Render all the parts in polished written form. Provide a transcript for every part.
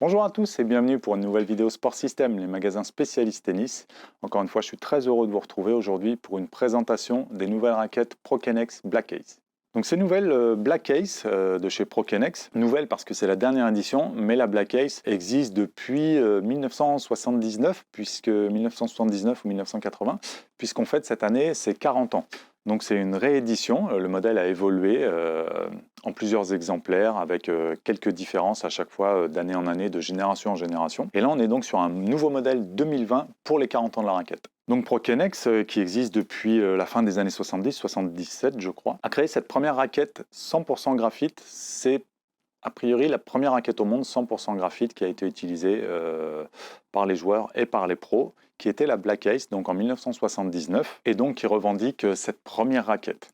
Bonjour à tous et bienvenue pour une nouvelle vidéo Sport System, les magasins spécialistes tennis. Encore une fois, je suis très heureux de vous retrouver aujourd'hui pour une présentation des nouvelles raquettes Prokenex Black Ace. Donc ces nouvelles Black Ace de chez Prokenex, nouvelles parce que c'est la dernière édition, mais la Black Ace existe depuis 1979, puisque 1979 ou 1980, puisqu'on fête cette année ses 40 ans. Donc c'est une réédition, le modèle a évolué en plusieurs exemplaires avec quelques différences à chaque fois d'année en année, de génération en génération. Et là on est donc sur un nouveau modèle 2020 pour les 40 ans de la raquette. Donc Prokenex, qui existe depuis la fin des années 70, 77 je crois, a créé cette première raquette 100% graphite. C'est a priori la première raquette au monde 100% graphite qui a été utilisée par les joueurs et par les pros, qui était la Black Ace, donc en 1979, et donc qui revendique cette première raquette.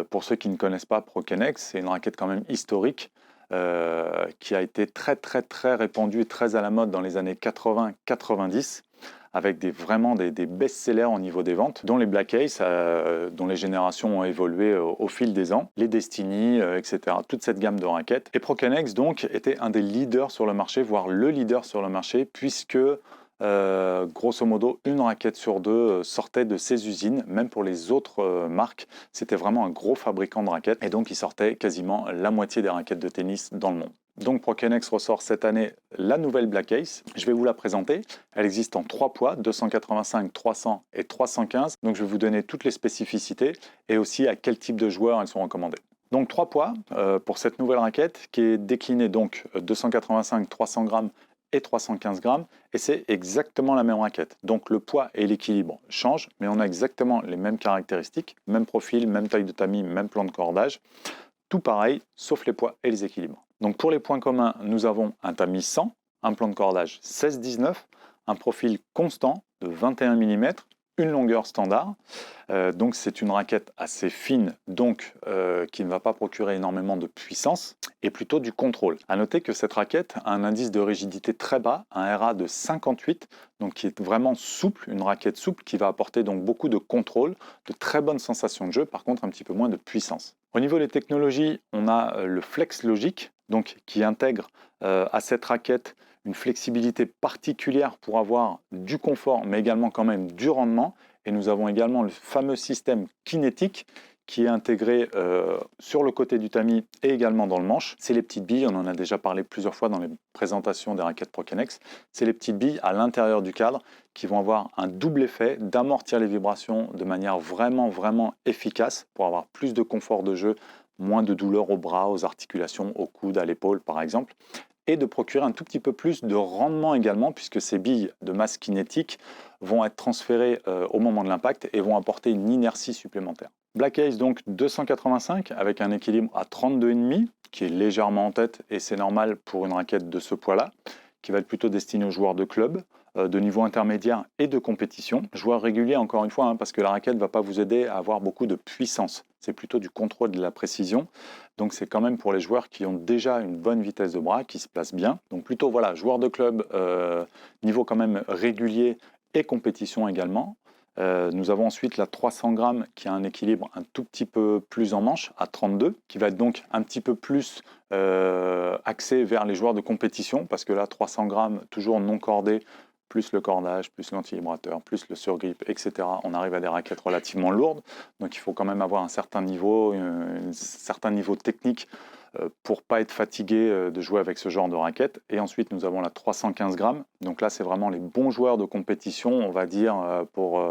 Pour ceux qui ne connaissent pas Prokenex, c'est une raquette quand même historique, qui a été très répandue et très à la mode dans les années 80-90, avec vraiment des best-sellers au niveau des ventes, dont les Black Ace, dont les générations ont évolué au fil des ans, les Destiny, etc. Toute cette gamme de raquettes. Et Prokenex, donc, était un des leaders sur le marché, voire le leader sur le marché, puisque grosso modo, une raquette sur deux sortait de ces usines, même pour les autres marques. C'était vraiment un gros fabricant de raquettes, et donc il sortait quasiment la moitié des raquettes de tennis dans le monde. Donc Prokenex ressort cette année la nouvelle Black Ace. Je vais vous la présenter. Elle existe en 3 poids, 285, 300 et 315. Donc je vais vous donner toutes les spécificités et aussi à quel type de joueurs elles sont recommandées. Donc 3 poids pour cette nouvelle raquette qui est déclinée donc 285, 300 grammes et 315 grammes, et c'est exactement la même raquette. Donc le poids et l'équilibre changent, mais on a exactement les mêmes caractéristiques, même profil, même taille de tamis, même plan de cordage. Tout pareil, sauf les poids et les équilibres. Donc pour les points communs, nous avons un tamis 100, un plan de cordage 16-19, un profil constant de 21 mm, une longueur standard. Donc c'est une raquette assez fine, donc qui ne va pas procurer énormément de puissance, et plutôt du contrôle. A noter que cette raquette a un indice de rigidité très bas, un RA de 58, donc qui est vraiment souple, une raquette souple qui va apporter donc beaucoup de contrôle, de très bonnes sensations de jeu, par contre un petit peu moins de puissance. Au niveau des technologies, on a le Flex Logic, donc qui intègre à cette raquette une flexibilité particulière pour avoir du confort, mais également quand même du rendement. Et nous avons également le fameux système kinétique qui est intégré sur le côté du tamis et également dans le manche. C'est les petites billes, on en a déjà parlé plusieurs fois dans les présentations des raquettes Prokenex. C'est les petites billes à l'intérieur du cadre qui vont avoir un double effet d'amortir les vibrations de manière vraiment efficace pour avoir plus de confort de jeu, moins de douleur aux bras, aux articulations, aux coudes, à l'épaule par exemple, et de procurer un tout petit peu plus de rendement également, puisque ces billes de masse kinétique vont être transférées au moment de l'impact et vont apporter une inertie supplémentaire. Black Ace donc 285 avec un équilibre à 32,5 qui est légèrement en tête, et c'est normal pour une raquette de ce poids-là, qui va être plutôt destinée aux joueurs de club, de niveau intermédiaire et de compétition. Joueur régulier encore une fois, parce que la raquette ne va pas vous aider à avoir beaucoup de puissance. C'est plutôt du contrôle, de la précision. Donc c'est quand même pour les joueurs qui ont déjà une bonne vitesse de bras, qui se placent bien. Donc plutôt voilà, joueur de club, niveau quand même régulier et compétition également. Nous avons ensuite la 300 grammes qui a un équilibre un tout petit peu plus en manche, à 32, qui va être donc un petit peu plus axé vers les joueurs de compétition, parce que là, 300 grammes, toujours non cordé, plus le cordage, plus l'anti-vibrateur, plus le surgrip, etc. On arrive à des raquettes relativement lourdes, donc il faut quand même avoir un certain niveau technique pour ne pas être fatigué de jouer avec ce genre de raquette. Et ensuite, nous avons la 315 grammes. Donc là, c'est vraiment les bons joueurs de compétition, on va dire, pour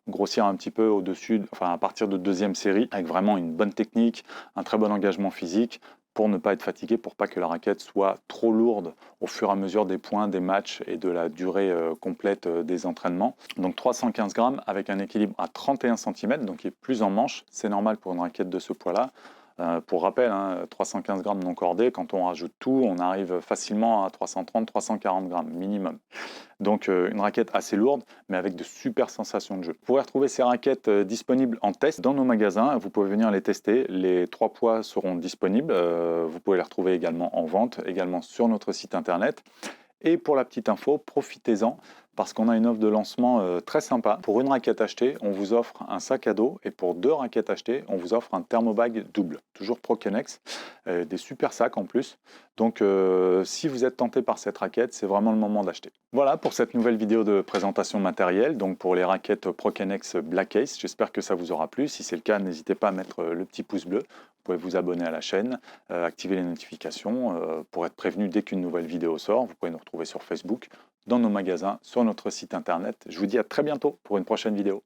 grossir un petit peu au-dessus, enfin à partir de deuxième série, avec vraiment une bonne technique, un très bon engagement physique, pour ne pas être fatigué, pour pas que la raquette soit trop lourde au fur et à mesure des points, des matchs et de la durée complète des entraînements. Donc 315 grammes avec un équilibre à 31 cm, donc qui est plus en manche, c'est normal pour une raquette de ce poids-là. Pour rappel, 315 grammes non cordés, quand on rajoute tout, on arrive facilement à 330-340 grammes minimum. Donc une raquette assez lourde, mais avec de super sensations de jeu. Vous pourrez retrouver ces raquettes disponibles en test dans nos magasins. Vous pouvez venir les tester. Les 3 poids seront disponibles. Vous pouvez les retrouver également en vente, également sur notre site internet. Et pour la petite info, profitez-en parce qu'on a une offre de lancement très sympa. Pour une raquette achetée, on vous offre un sac à dos et pour 2 raquettes achetées, on vous offre un thermobag double. Toujours Prokenex, des super sacs en plus. Donc si vous êtes tenté par cette raquette, c'est vraiment le moment d'acheter. Voilà pour cette nouvelle vidéo de présentation matérielle, donc pour les raquettes Prokenex Black Ace. J'espère que ça vous aura plu. Si c'est le cas, n'hésitez pas à mettre le petit pouce bleu. Vous pouvez vous abonner à la chaîne, activer les notifications pour être prévenu dès qu'une nouvelle vidéo sort. Vous pouvez nous retrouver sur Facebook, dans nos magasins, sur notre site internet. Je vous dis à très bientôt pour une prochaine vidéo.